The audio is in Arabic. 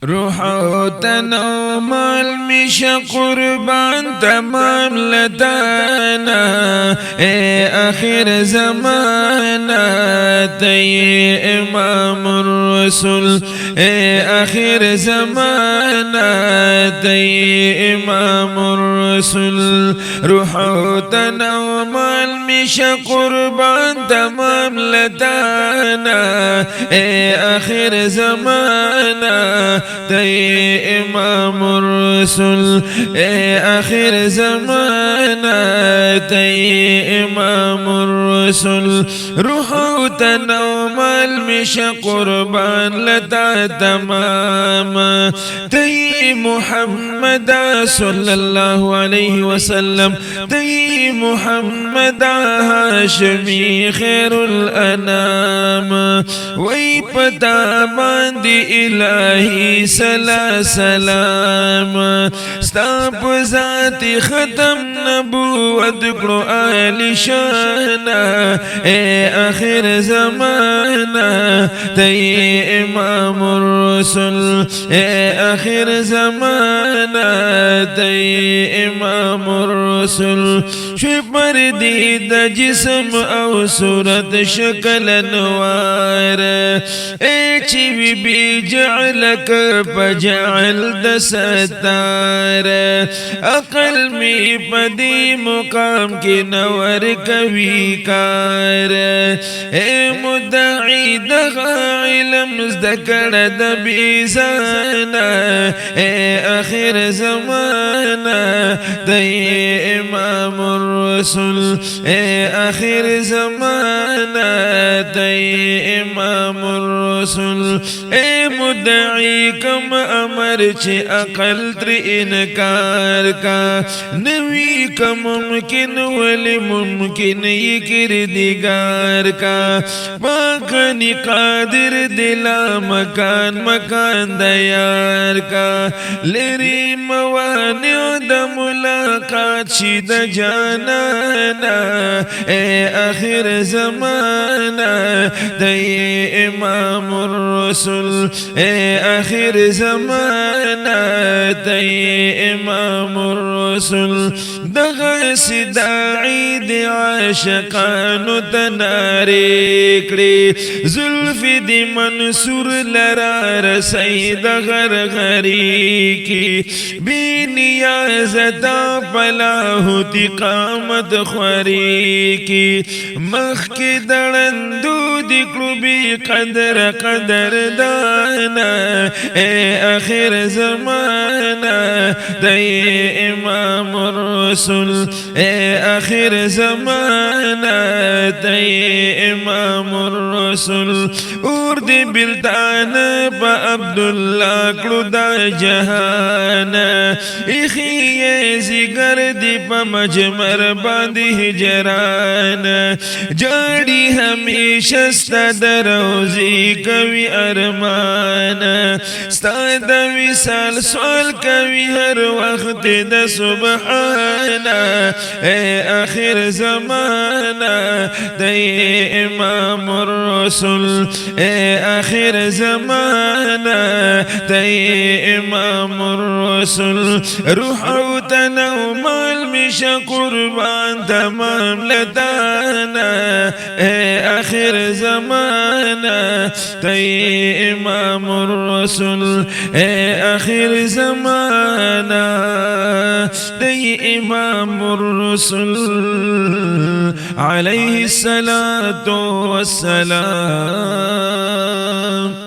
روح و تن و مال میشه قربان تمام لدانا اے آخر زمانہ تی امام الرسول اے آخر زمانہ تی امام الرسول روح و تن و مال میشه قربان تمام لدانا اے آخر زمانہ تی امام الرسول اے آخر زمانہ تی امام الرسول روح و تن و مال میشه قربان لتا تمام تی محمد صلی اللہ علیہ وسلم تی محمد ہاشمی خیر الانام وی پتا باندی الہی سلا سلام ستاپ ذاتی ختم نبوت کرو آل شانا اے آخر زمانہ تی امام الرسول اے آخر زمانہ تی امام الرسول شپر دید جسم او صورت شکل نوار اے چی بی جعلک فجعل دستار عقل می پدی مقام کی نور کبھی کار اے مدعی دغا علم ازدکڑ دبیزانا اے آخر زمانہ تی امام الرسول اے آخر زمانہ تی امام الرسول اے مدعی کم امر چھ عقل تر انکار کا نوی کا ممکن ولی ممکن یہ کردگار کا پاکنی قادر دلا مکان مکان دیار کا لری موانع دا ملاقات شید جانانا اے آخر زمانہ دی امام الرسول اے آخر زمانہ تی امام الرسول دغا سداعی دی عاشقانو تناری کری زلف دی منصور لرا رسی دغر غری کی بی نیازتا فلاح تی قامت خوری کی مخ کی دڑندو دی کلوبی قدر قدر دانا اے آخر زمانہ تی امام الرسول اے آخر زمانہ تی امام الرسول اور دی بلتان پا عبداللہ کلو دا جہان اخی زگر دی پا مجمر باندی ہجران جاڑی ہمیشہ ستا دروزی کوی ارمان ستا دا وصال سوال کوی ہر وقت دا سبحانا اے آخر زمانہ تی امام الرسول اے آخر زمانہ تی امام الرسول روح و تن و مال میشا قربان تمام لدانا اے آخر زمانہ تی امام الرسول اے آخر زمانہ تی امام الرسول علیہ الصلاة والسلام